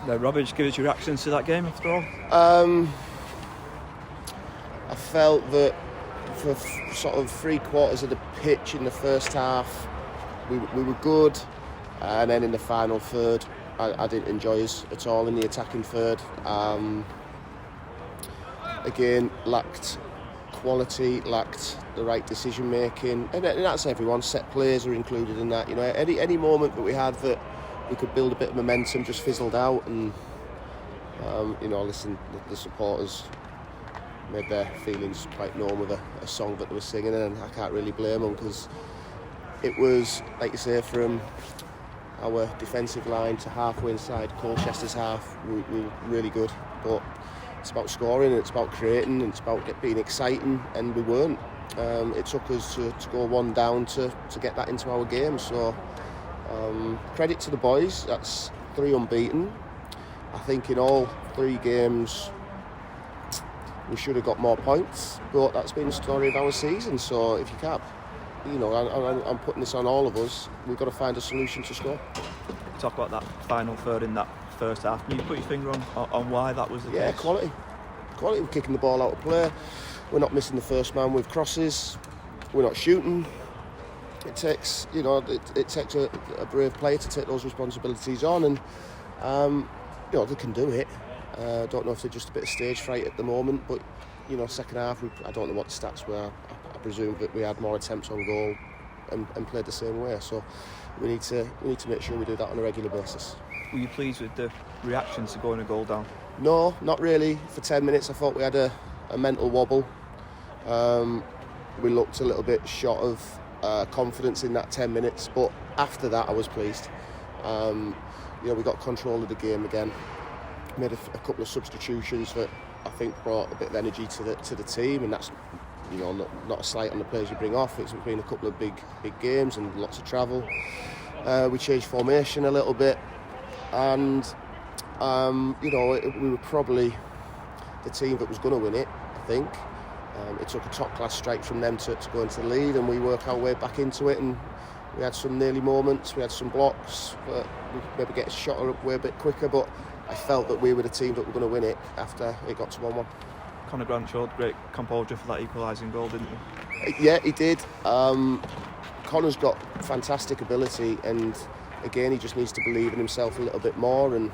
Now, Robbie, just give us your reactions to that game after all. I felt that for sort of 3/4 of the pitch in the first half, we were good, and then in the final third, I didn't enjoy us at all in the attacking third. Again, lacked quality, lacked the right decision making, and that's everyone. Set players are included in that. You know, any moment that we had that we could build a bit of momentum just fizzled out, and listen, the supporters made their feelings quite known with a song that they were singing, and I can't really blame them, because it was, like you say, from our defensive line to halfway inside Colchester's half, we were really good. But it's about scoring, and it's about creating, and it's about being exciting, and we weren't. It took us to go one down to get that into our game. So credit to the boys. That's 3 unbeaten. I think in all 3 games we should have got more points, but that's been the story of our season. So if you can't, I'm putting this on all of us, we've got to find a solution to score. Talk about that final third in that first half. Can you put your finger on why that was the case? Yeah, quality. We're kicking the ball out of play. We're not missing the first man with crosses. We're not shooting. It takes, it takes a brave player to take those responsibilities on, and they can do it. I don't know if they're just a bit of stage fright at the moment, but second half, I don't know what the stats were. I presume that we had more attempts on goal and played the same way. So we need to make sure we do that on a regular basis. Were you pleased with the reactions to going a goal down? No, not really. For 10 minutes, I thought we had a mental wobble. We looked a little bit short of confidence in that 10 minutes, but after that, I was pleased. We got control of the game again. Made a couple of substitutions that I think brought a bit of energy to the team, and that's not a slight on the players you bring off. It's been a couple of big games and lots of travel. We changed formation a little bit, and we were probably the team that was going to win it, I think. It took a top-class strike from them to go into the lead, and we work our way back into it, and we had some nearly moments, we had some blocks, but we could maybe get a shot away a bit quicker, but I felt that we were the team that were going to win it after it got to 1-1. Conor Grant showed great composure for that equalising goal, didn't he? Yeah, he did. Conor's got fantastic ability, and again, he just needs to believe in himself a little bit more and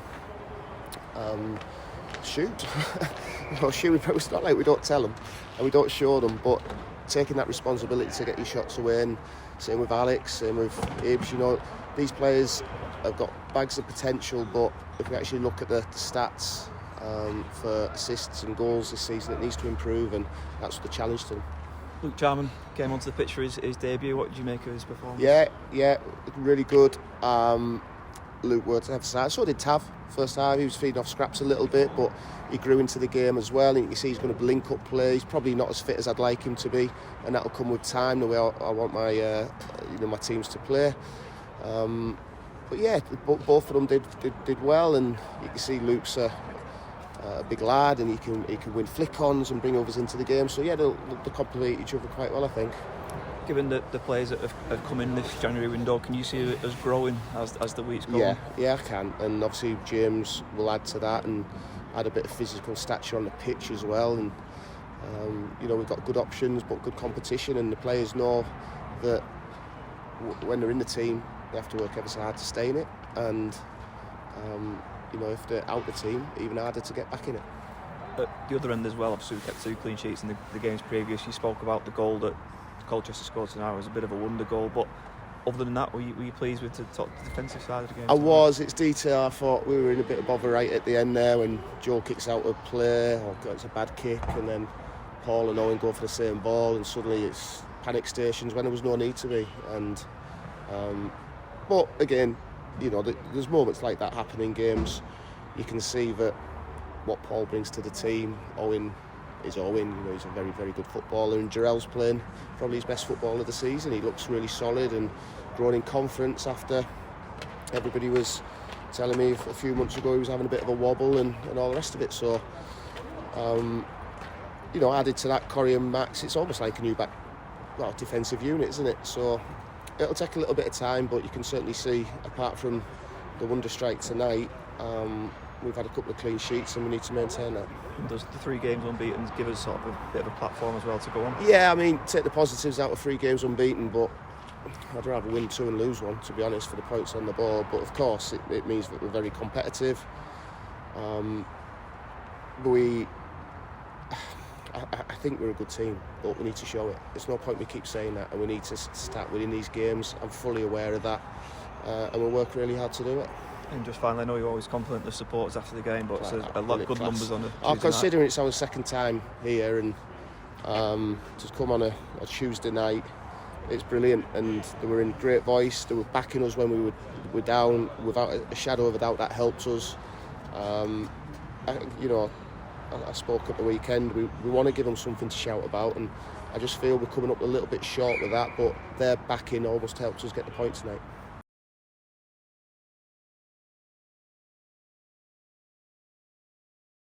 shoot. Shoot. It's not like we don't tell them and we don't show them, but taking that responsibility to get your shots away, and same with Alex, same with Ibs. These players have got bags of potential, but if we actually look at the stats for assists and goals this season, it needs to improve, and that's the challenge to them. Luke Jarman came onto the pitch for his debut. What did you make of his performance? Yeah, really good. Luke worked to emphasise. So did Tav. First half, he was feeding off scraps a little bit, but he grew into the game as well. And you can see he's going to link up play. He's probably not as fit as I'd like him to be, and that'll come with time. The way I want my my teams to play. But yeah, both of them did well, and you can see Luke's a big lad, and he can win flick-ons and bring others into the game. So yeah, they'll complement each other quite well, I think. Given the players that have come in this January window, can you see it as growing as the weeks go on? Yeah, I can, and obviously James will add to that and add a bit of physical stature on the pitch as well. And we've got good options, but good competition, and the players know that when they're in the team, they have to work ever so hard to stay in it, and if they're out the team, even harder to get back in it. At the other end as well, obviously we kept 2 clean sheets in the games previous. You spoke about the goal that Colchester scored tonight. It was a bit of a wonder goal, but other than that, were you pleased with the defensive side of the game? I was. It's detail. I thought we were in a bit of bother right at the end there when Joe kicks out of play, or gets a bad kick, and then Paul and Owen go for the same ball, and suddenly it's panic stations when there was no need to be. And but again, there's moments like that happen in games. You can see that what Paul brings to the team. Owen is Owen. He's a very, very good footballer, and Jarrell's playing probably his best football of the season. He looks really solid and growing in confidence after everybody was telling me a few months ago he was having a bit of a wobble and all the rest of it. So, added to that, Corey and Max, it's almost like a new defensive unit, isn't it? So it'll take a little bit of time, but you can certainly see, apart from the wonder strike tonight, we've had a couple of clean sheets and we need to maintain that. And does the 3 games unbeaten give us sort of a bit of a platform as well to go on? Yeah, I mean, take the positives out of 3 games unbeaten, but I'd rather win 2 and lose 1, to be honest, for the points on the board. But of course, it means that we're very competitive. I think we're a good team, but we need to show it. There's no point we keep saying that, and we need to start winning these games. I'm fully aware of that, and we'll work really hard to do it. And just finally, I know you always compliment the supporters after the game, but there's a lot of good numbers on it. Considering it's our second time here, and to come on a Tuesday night, it's brilliant. And they were in great voice. They were backing us when we were down, without a shadow of a doubt. That helped us. I spoke at the weekend. We want to give them something to shout about, and I just feel we're coming up a little bit short with that. But their backing almost helped us get the point tonight.